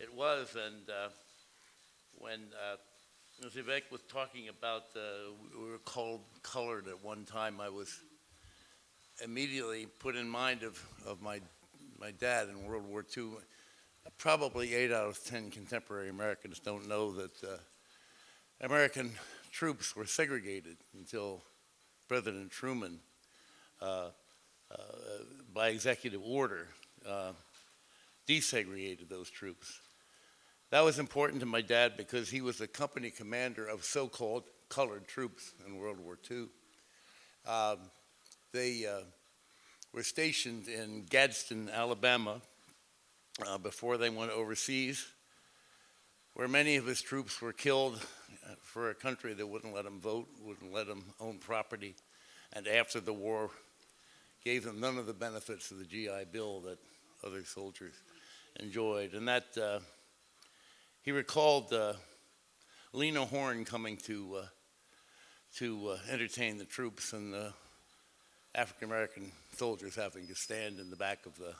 It was, and when as Yvette was talking about we were colored at one time, I was immediately put in mind of my dad in World War II. Probably 8 out of 10 contemporary Americans don't know that American troops were segregated until President Truman, by executive order, desegregated those troops. That was important to my dad because he was the company commander of so-called colored troops in World War II. They were stationed in Gadsden, Alabama, before they went overseas, where many of his troops were killed for a country that wouldn't let them vote, wouldn't let them own property, and after the war gave them none of the benefits of the GI Bill that other soldiers enjoyed. And that he recalled Lena Horne coming to entertain the troops, and the African American soldiers having to stand in the back of the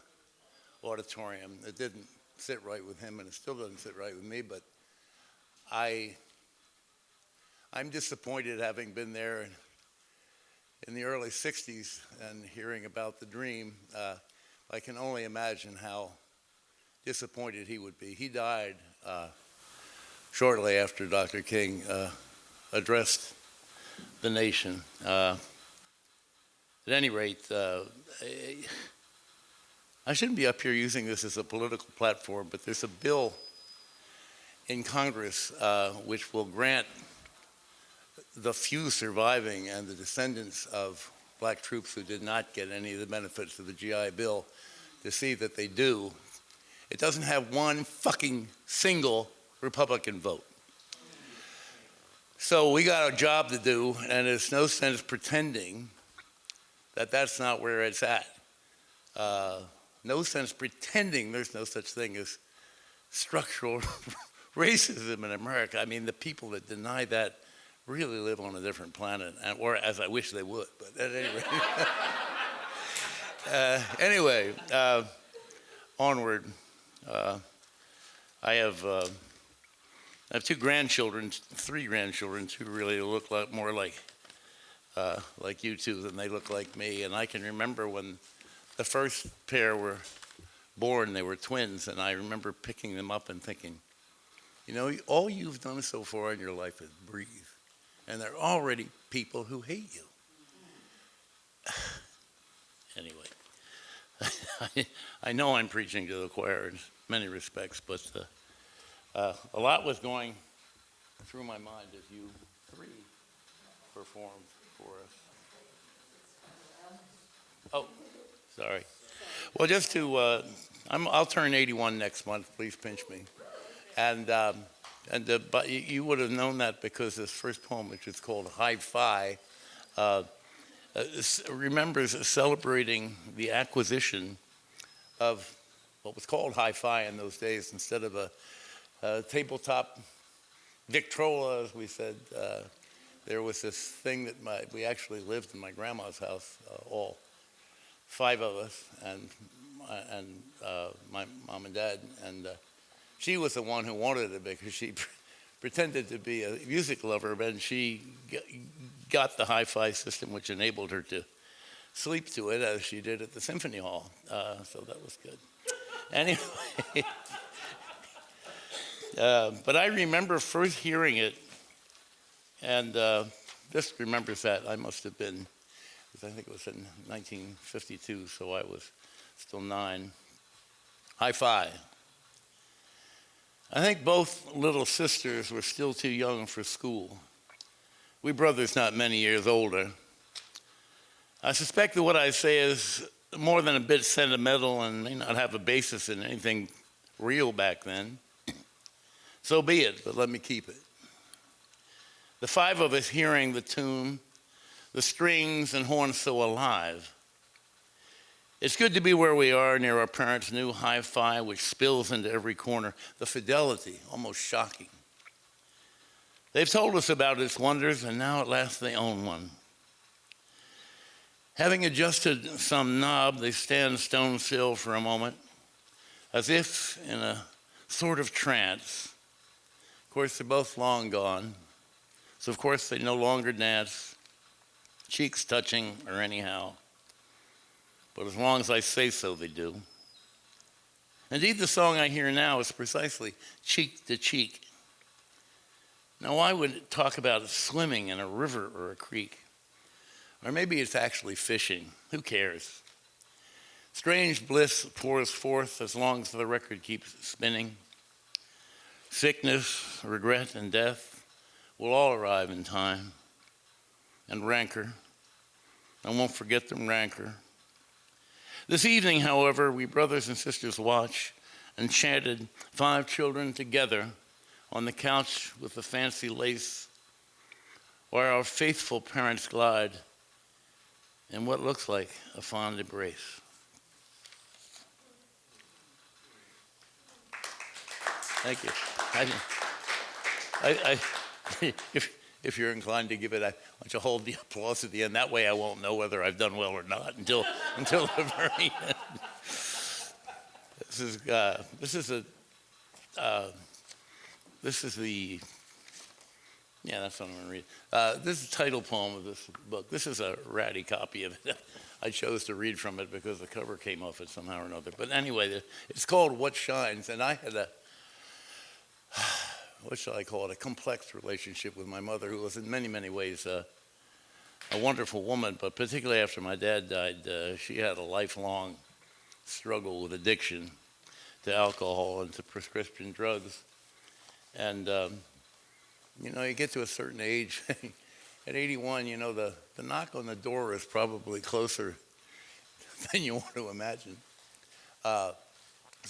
auditorium. It didn't sit right with him, and it still doesn't sit right with me, but I'm disappointed, having been there in the early 60s and hearing about the dream. I can only imagine how disappointed he would be. He died shortly after Dr. King addressed the nation. At any rate, I shouldn't be up here using this as a political platform, but there's a bill in Congress which will grant the few surviving and the descendants of black troops who did not get any of the benefits of the GI Bill to see that they do. It doesn't have one fucking single Republican vote. So we got a job to do, and there's no sense pretending that that's not where it's at. No sense pretending there's no such thing as structural racism in America. I mean, the people that deny that really live on a different planet, or as I wish they would, but at any rate. Anyway, onward. I have two grandchildren, three grandchildren, who really look more like you two than they look like me. And I can remember when the first pair were born, they were twins, and I remember picking them up and thinking, you know, all you've done so far in your life is breathe. And there are already people who hate you. Anyway, I know I'm preaching to the choir in many respects, but a lot was going through my mind as you three performed for us. Oh, sorry. Well, just to, I'll turn 81 next month. Please pinch me. But you would have known that because this first poem, which is called Hi-Fi, remembers celebrating the acquisition of what was called Hi-Fi in those days. Instead of a tabletop Victrola, as we said, there was this thing that we actually lived in my grandma's house, all five of us, and my mom and dad, and she was the one who wanted it because she pretended to be a music lover, and she got the hi-fi system, which enabled her to sleep to it as she did at the Symphony Hall. So that was good. Anyway, but I remember first hearing it, and just remembers that I must have been, I think it was in 1952, so I was still 9. Hi-Fi. I think both little sisters were still too young for school. We brothers not many years older. I suspect that what I say is more than a bit sentimental and may not have a basis in anything real back then. So be it, but let me keep it. The five of us hearing the tune, the strings and horns so alive. It's good to be where we are near our parents' new hi-fi, which spills into every corner. The fidelity, almost shocking. They've told us about its wonders, and now at last they own one. Having adjusted some knob, they stand stone still for a moment, as if in a sort of trance. Of course, they're both long gone, so of course they no longer dance, cheeks touching or anyhow. But as long as I say so, they do. Indeed, the song I hear now is precisely cheek to cheek. Now, I would talk about swimming in a river or a creek. Or maybe it's actually fishing. Who cares? Strange bliss pours forth as long as the record keeps spinning. Sickness, regret, and death will all arrive in time. And rancor. I won't forget them rancor. This evening, however, we brothers and sisters watch and chanted 5 children together on the couch with the fancy lace, where our faithful parents glide in what looks like a fond embrace. Thank you. If you're inclined to give it, I want you to hold the applause at the end. That way I won't know whether I've done well or not until the very end. This is that's what I'm going to read. This is the title poem of this book. This is a ratty copy of it. I chose to read from it because the cover came off it somehow or another. But anyway, it's called What Shines, and I had what shall I call it, a complex relationship with my mother, who was in many, many ways a wonderful woman, but particularly after my dad died, she had a lifelong struggle with addiction to alcohol and to prescription drugs. And, you get to a certain age, at 81, the knock on the door is probably closer than you want to imagine. So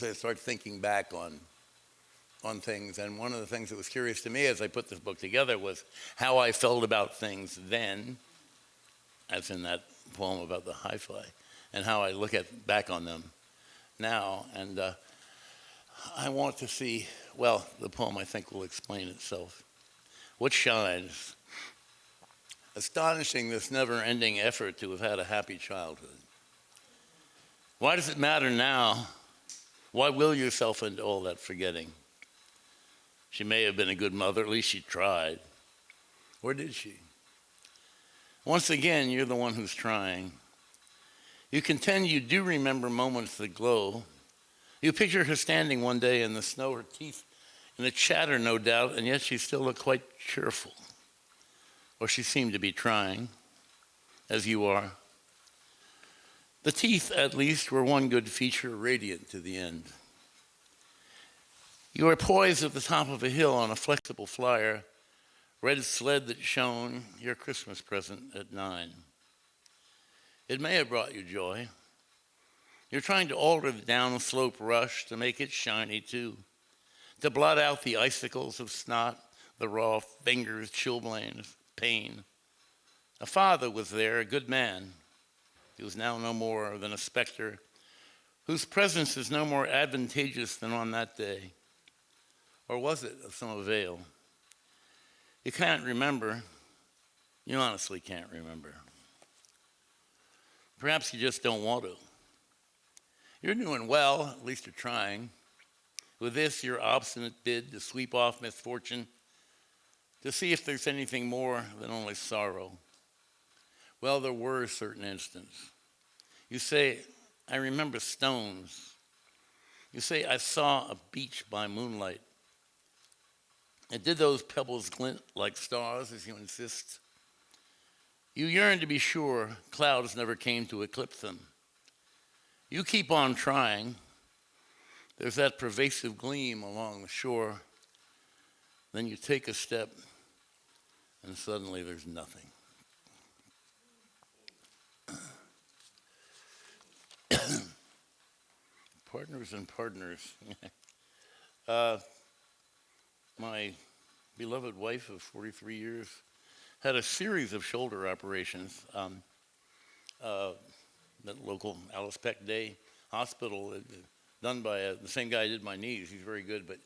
I started thinking back on things, and one of the things that was curious to me as I put this book together was how I felt about things then, as in that poem about the hi-fi, and how I look back on them now. And I want to see, well, the poem I think will explain itself. What shines? Astonishing, this never-ending effort to have had a happy childhood. Why does it matter now? Why will yourself into all that forgetting? She may have been a good mother, at least she tried. Or did she? Once again, you're the one who's trying. You contend you do remember moments that glow. You picture her standing one day in the snow, her teeth in a chatter, no doubt, and yet she still looked quite cheerful. Or she seemed to be trying, as you are. The teeth, at least, were one good feature, radiant to the end. You are poised at the top of a hill on a flexible flyer, red sled that shone, your Christmas present at 9. It may have brought you joy. You're trying to alter the downslope rush to make it shiny too, to blot out the icicles of snot, the raw fingers, chilblains, pain. A father was there, a good man. He was now no more than a specter, whose presence is no more advantageous than on that day. Or was it of some avail? You can't remember. You honestly can't remember. Perhaps you just don't want to. You're doing well, at least you're trying. With this, your obstinate bid to sweep off misfortune, to see if there's anything more than only sorrow. Well, there were certain instants. You say, I remember stones. You say, I saw a beach by moonlight. And did those pebbles glint like stars, as you insist? You yearn to be sure clouds never came to eclipse them. You keep on trying. There's that pervasive gleam along the shore. Then you take a step, and suddenly there's nothing. Partners and partners. My beloved wife of 43 years had a series of shoulder operations at local Alice Peck Day Hospital, done by the same guy who did my knees. He's very good, but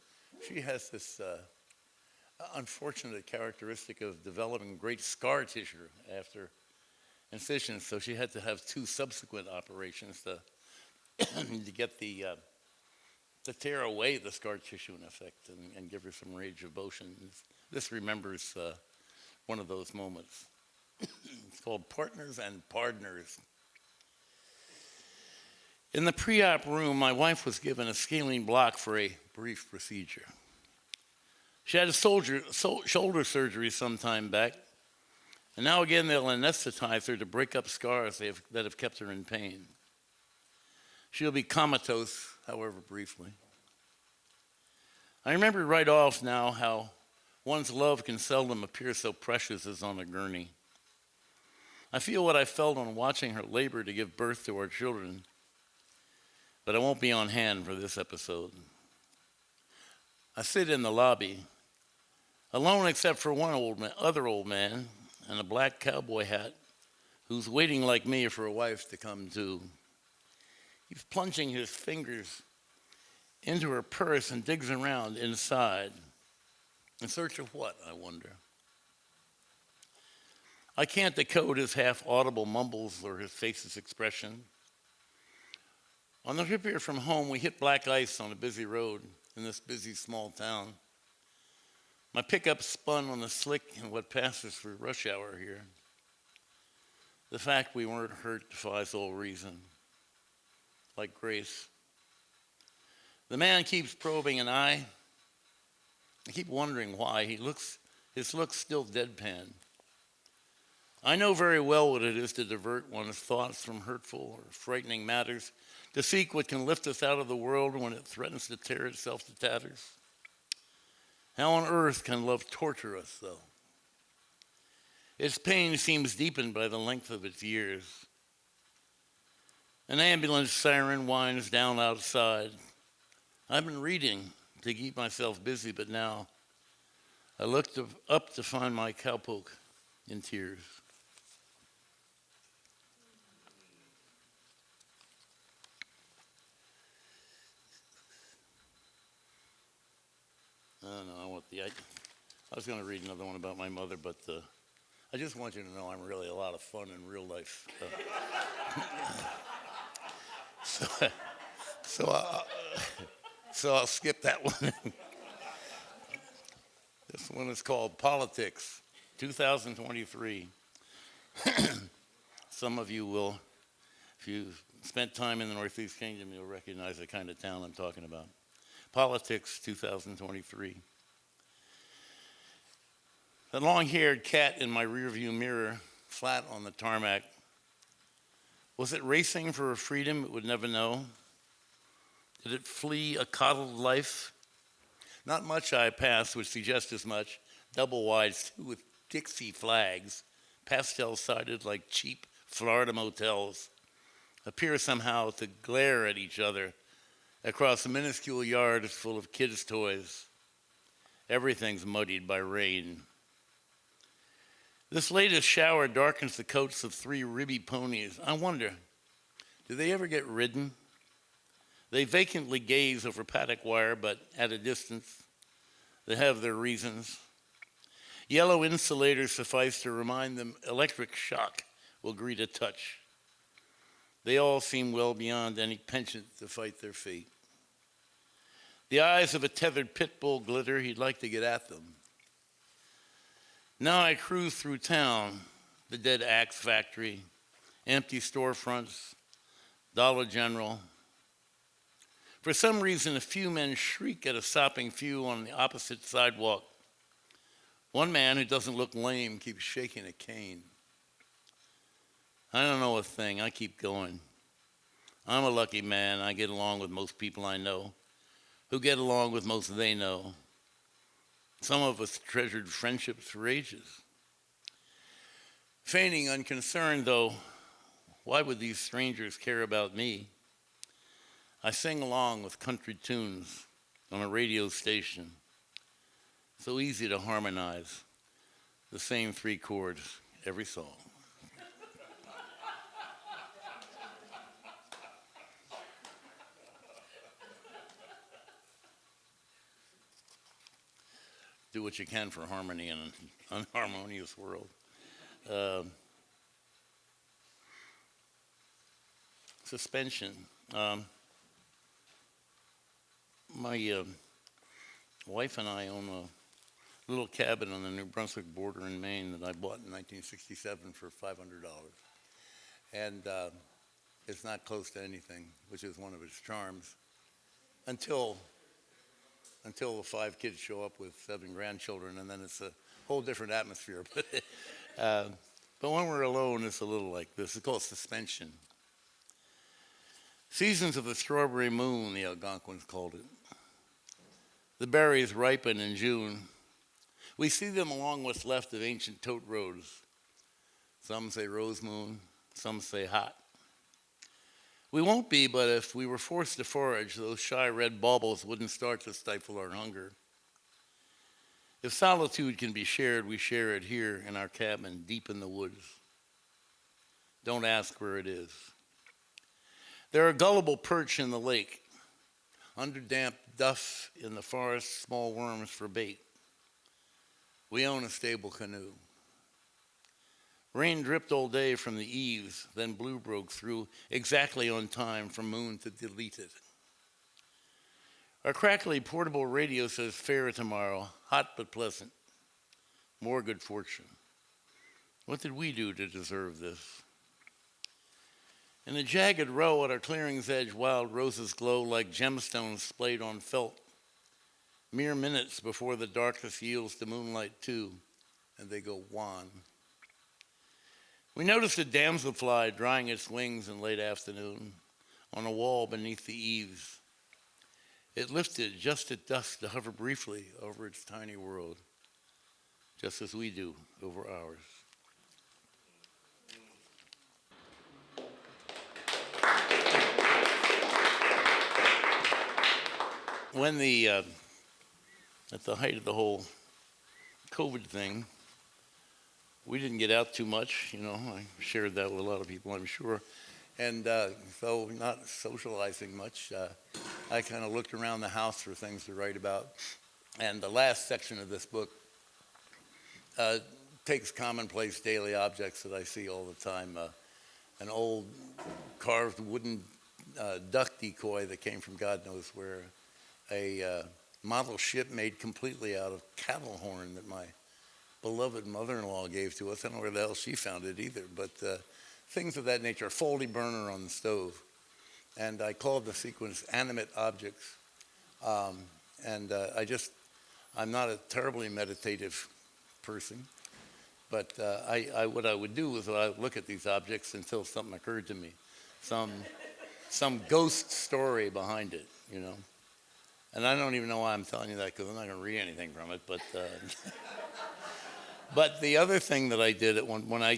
she has this unfortunate characteristic of developing great scar tissue after incisions, so she had to have 2 subsequent operations to get the to tear away the scar tissue in effect and give her some range of motion. This remembers one of those moments. It's called Partners and Pardners. In the pre-op room, my wife was given a scaling block for a brief procedure. She had a shoulder surgery some time back, and now again they'll anesthetize her to break up scars that have kept her in pain. She'll be comatose, however briefly. I remember right off now how one's love can seldom appear so precious as on a gurney. I feel what I felt on watching her labor to give birth to our children, but I won't be on hand for this episode. I sit in the lobby, alone except for one other old man in a black cowboy hat who's waiting like me for a wife to come to. He's plunging his fingers into her purse and digs around inside. In search of what, I wonder? I can't decode his half-audible mumbles or his face's expression. On the trip here from home, we hit black ice on a busy road in this busy small town. My pickup spun on the slick in what passes for rush hour here. The fact we weren't hurt defies all reason. Like Grace. The man keeps probing, and I keep wondering why. His look's still deadpan. I know very well what it is to divert one's thoughts from hurtful or frightening matters, to seek what can lift us out of the world when it threatens to tear itself to tatters. How on earth can love torture us, though? Its pain seems deepened by the length of its years. An ambulance siren winds down outside. I've been reading to keep myself busy, but now I looked up to find my cowpoke in tears. I was going to read another one about my mother, but I just want you to know I'm really a lot of fun in real life. So I'll skip that one. This one is called Politics, 2023. Some of you will, if you've spent time in the Northeast Kingdom, you'll recognize the kind of town I'm talking about. Politics, 2023. The long-haired cat in my rearview mirror, flat on the tarmac. Was it racing for a freedom it would never know? Did it flee a coddled life? Not much I passed would suggest as much. Double wides with Dixie flags, pastel-sided like cheap Florida motels, appear somehow to glare at each other across a minuscule yard full of kids' toys. Everything's muddied by rain. This latest shower darkens the coats of 3 ribby ponies. I wonder, do they ever get ridden? They vacantly gaze over paddock wire, but at a distance. They have their reasons. Yellow insulators suffice to remind them electric shock will greet a touch. They all seem well beyond any penchant to fight their fate. The eyes of a tethered pit bull glitter, he'd like to get at them. Now I cruise through town, the dead axe factory, empty storefronts, Dollar General. For some reason, a few men shriek at a sopping few on the opposite sidewalk. One man who doesn't look lame keeps shaking a cane. I don't know a thing. I keep going. I'm a lucky man. I get along with most people I know, who get along with most they know. Some of us treasured friendships for ages. Feigning unconcerned, though, why would these strangers care about me? I sing along with country tunes on a radio station. So easy to harmonize. The same 3 chords, every song. Do what you can for harmony in an unharmonious world. Suspension. My wife and I own a little cabin on the New Brunswick border in Maine that I bought in 1967 for $500. And it's not close to anything, which is one of its charms, until the 5 kids show up with 7 grandchildren, and then it's a whole different atmosphere. But when we're alone, it's a little like this. It's called suspension. Seasons of the strawberry moon, the Algonquins called it. The berries ripen in June. We see them along what's left of ancient tote roads. Some say rose moon, some say hot. We won't be, but if we were forced to forage, those shy red baubles wouldn't start to stifle our hunger. If solitude can be shared, we share it here in our cabin, deep in the woods. Don't ask where it is. There are gullible perch in the lake, underdamp duff in the forest, small worms for bait. We own a stable canoe. Rain dripped all day from the eaves, then blue broke through exactly on time for moon to delete it. Our crackly portable radio says fair tomorrow, hot but pleasant. More good fortune. What did we do to deserve this? In a jagged row at our clearing's edge, wild roses glow like gemstones splayed on felt. Mere minutes before the darkness yields to moonlight too, and they go wan. We noticed a damselfly drying its wings in late afternoon on a wall beneath the eaves. It lifted just at dusk to hover briefly over its tiny world, just as we do over ours. When at the height of the whole COVID thing, we didn't get out too much, I shared that with a lot of people, I'm sure. And so not socializing much, I kind of looked around the house for things to write about. And the last section of this book takes commonplace daily objects that I see all the time. An old carved wooden duck decoy that came from God knows where. A model ship made completely out of cattle horn that my beloved mother-in-law gave to us. I don't know where the hell she found it either, but things of that nature. A faulty burner on the stove. And I called the sequence Animate Objects. I'm not a terribly meditative person, but what I would do is I would look at these objects until something occurred to me. Some ghost story behind it, And I don't even know why I'm telling you that, because I'm not going to read anything from it. But the other thing that I did when I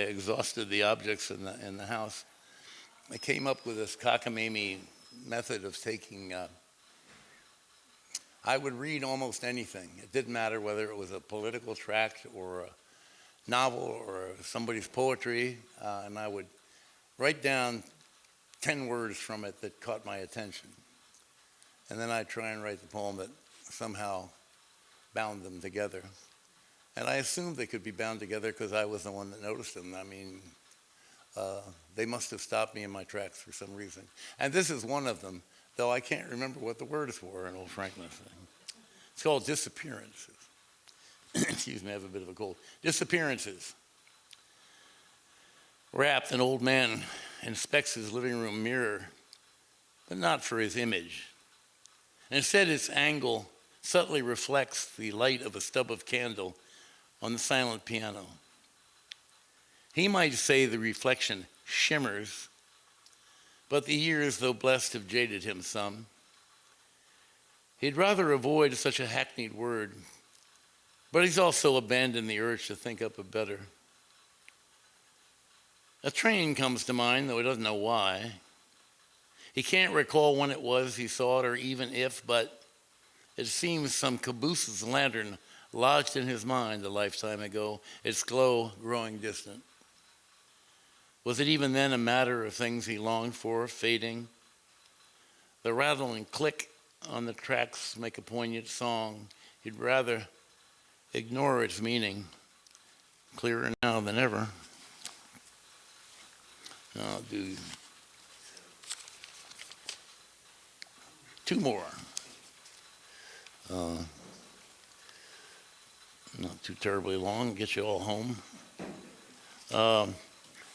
exhausted the objects in the house, I came up with this cockamamie method of taking. I would read almost anything. It didn't matter whether it was a political tract or a novel or somebody's poetry, and I would write down 10 words from it that caught my attention. And then I'd try and write the poem that somehow bound them together. And I assumed they could be bound together because I was the one that noticed them. I mean, they must have stopped me in my tracks for some reason. And this is one of them, though I can't remember what the words were in all frankness. It's called Disappearances. Excuse me, I have a bit of a cold. Disappearances. Wrapped, an old man inspects his living room mirror, but not for his image. Instead, its angle subtly reflects the light of a stub of candle on the silent piano. He might say the reflection shimmers, but the years, though blessed, have jaded him some. He'd rather avoid such a hackneyed word, but he's also abandoned the urge to think up a better. A train comes to mind, though he doesn't know why. He can't recall when it was he saw it, or even if, but it seems some caboose's lantern lodged in his mind a lifetime ago, its glow growing distant. Was it even then a matter of things he longed for, fading? The rattle and click on the tracks make a poignant song. He'd rather ignore its meaning, clearer now than ever. I'll do 2 more. Not too terribly long, get you all home.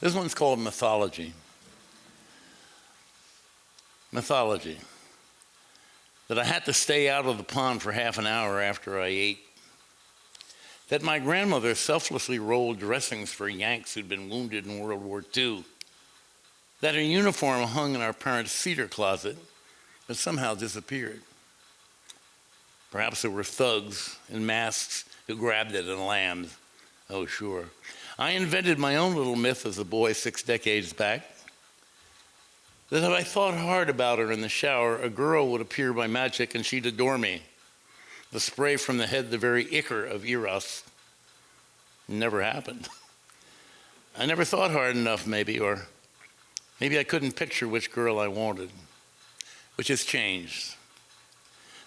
This one's called Mythology. Mythology. That I had to stay out of the pond for half an hour after I ate. That my grandmother selflessly rolled dressings for Yanks who'd been wounded in World War II. That her uniform hung in our parents' cedar closet, but somehow disappeared. Perhaps there were thugs in masks who grabbed it and lammed. Oh, sure. I invented my own little myth as a boy 6 decades back. That if I thought hard about her in the shower, a girl would appear by magic and she'd adore me. The spray from the head, the very ichor of Eros. Never happened. I never thought hard enough, maybe, or maybe I couldn't picture which girl I wanted, which has changed.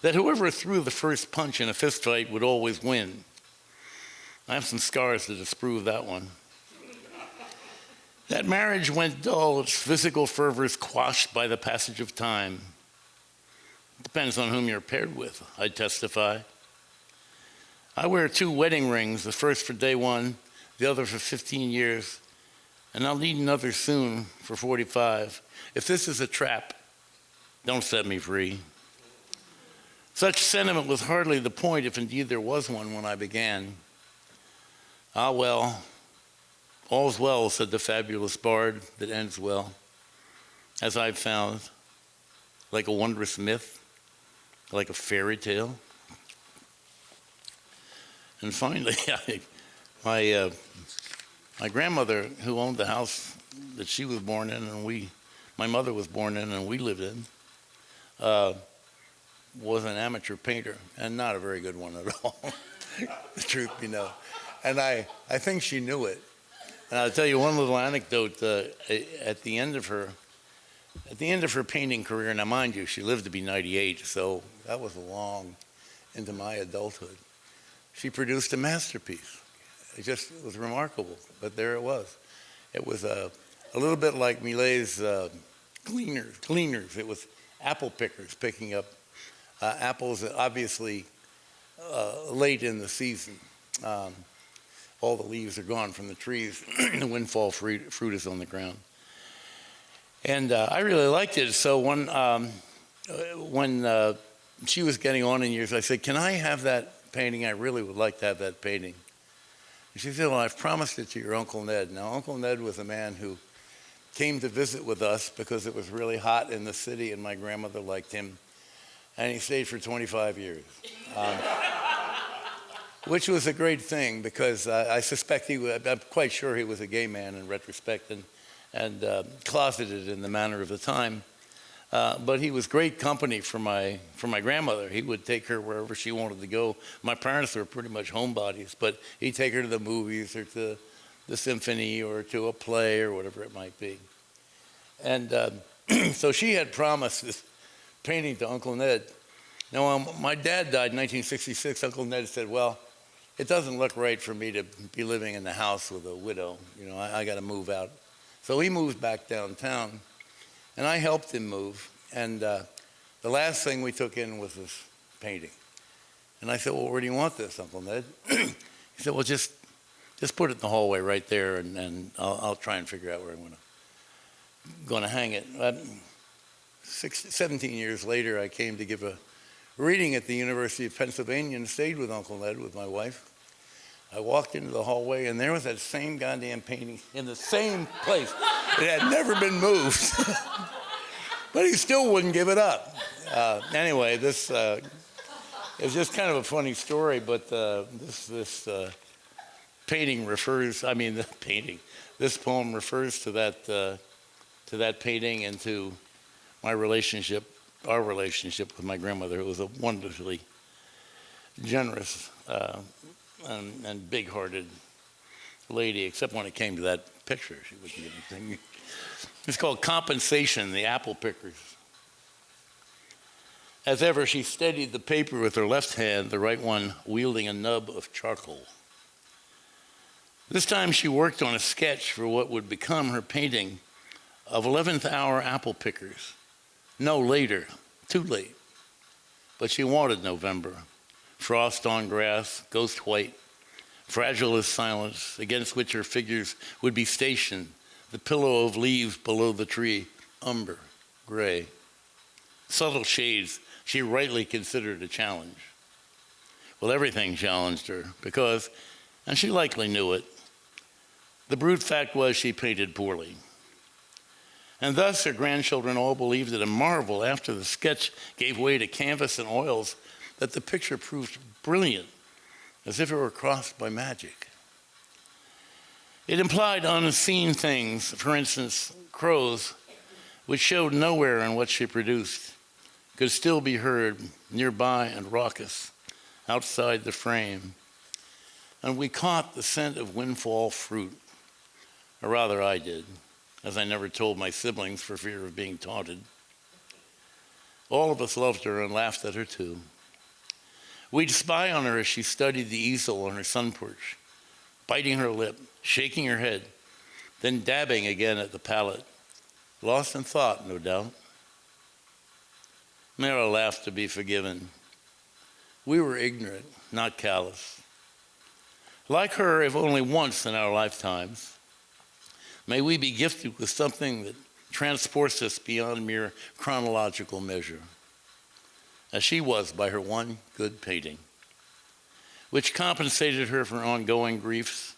That whoever threw the first punch in a fistfight would always win. I have some scars to disprove that one. That marriage went dull, its physical fervors quashed by the passage of time. Depends on whom you're paired with, I testify. I wear 2 wedding rings, the first for day 1, the other for 15 years, and I'll need another soon for 45. If this is a trap, don't set me free. Such sentiment was hardly the point, if indeed there was one when I began. Ah, well, all's well, said the fabulous bard that ends well, as I've found, like a wondrous myth, like a fairy tale. And finally, my grandmother, who owned the house that she was born in and my mother was born in and we lived in, was an amateur painter, and not a very good one at all, the truth be known. And I think she knew it. And I'll tell you one little anecdote. At the end of her painting career, now mind you, she lived to be 98, so that was long into my adulthood. She produced a masterpiece. It was remarkable, but there it was. It was a little bit like Millet's Gleaners. It was apple pickers picking up apples, obviously late in the season. All the leaves are gone from the trees. The windfall fruit is on the ground. And I really liked it. So when she was getting on in years, I said, can I have that painting? I really would like to have that painting. And she said, well, I've promised it to your Uncle Ned. Now, Uncle Ned was a man who came to visit with us because it was really hot in the city and my grandmother liked him. And he stayed for 25 years. Which was a great thing because I suspect I'm quite sure he was a gay man in retrospect and closeted in the manner of the time. But he was great company for my grandmother. He would take her wherever she wanted to go. My parents were pretty much homebodies, but he'd take her to the movies or to the symphony or to a play or whatever it might be. And so she had promised this painting to Uncle Ned. Now, my dad died in 1966. Uncle Ned said, well, it doesn't look right for me to be living in the house with a widow. You know, I got to move out. So he moved back downtown, and I helped him move. And the last thing we took in was this painting. And I said, well, where do you want this, Uncle Ned? He said, well, just put it in the hallway right there, and I'll try and figure out where I'm going to hang it. 17 years later, I came to give a reading at the University of Pennsylvania and stayed with Uncle Ned with my wife. I walked into the hallway, and there was that same goddamn painting in the same place. It had never been moved. But he still wouldn't give it up. Anyway, this is just kind of a funny story, but this painting refers, this poem refers to that painting and to my relationship, our relationship with my grandmother, who was a wonderfully generous and big-hearted lady, except when it came to that picture. She wouldn't give anything. It's called Compensation, the Apple Pickers. As ever, she steadied the paper with her left hand, the right one wielding a nub of charcoal. This time she worked on a sketch for what would become her painting of 11th hour apple pickers. No later, too late. But she wanted November. frost on grass, ghost white, fragile as silence, against which her figures would be stationed, the pillow of leaves below the tree, umber, gray. Subtle shades she rightly considered a challenge. Well, everything challenged her because, and she likely knew it, the brute fact was she painted poorly. And thus her grandchildren all believed it a marvel after the sketch gave way to canvas and oils that the picture proved brilliant, as if it were crossed by magic. It implied unseen things, for instance, crows, which showed nowhere in what she produced, could still be heard nearby and raucous outside the frame. And we caught the scent of windfall fruit, or rather I did, as I never told my siblings for fear of being taunted. All of us loved her and laughed at her too. We'd spy on her as she studied the easel on her sun porch, biting her lip, shaking her head, then dabbing again at the palette, lost in thought, no doubt. Mara laughed to be forgiven. We were ignorant, not callous. Like her, if only once in our lifetimes, may we be gifted with something that transports us beyond mere chronological measure, as she was by her one good painting, which compensated her for ongoing griefs,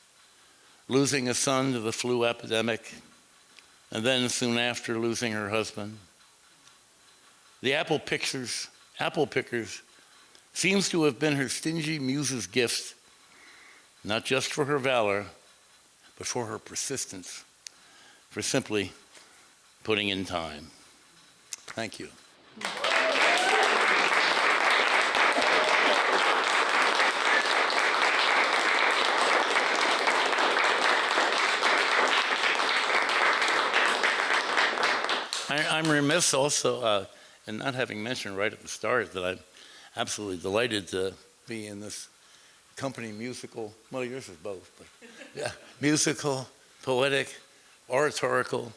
losing a son to the flu epidemic, and then soon after losing her husband. The apple pickers seems to have been her stingy muse's gift, not just for her valor, but for her persistence, for simply putting in time. Thank you. I'm remiss also in not having mentioned right at the start that I'm absolutely delighted to be in this company musical, well, yours is both, but yeah, musical, poetic, oratorical,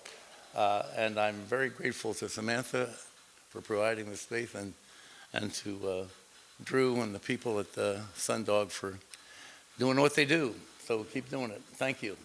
and I'm very grateful to Samantha for providing the space and to Drew and the people at Sundog for doing what they do. So keep doing it. Thank you.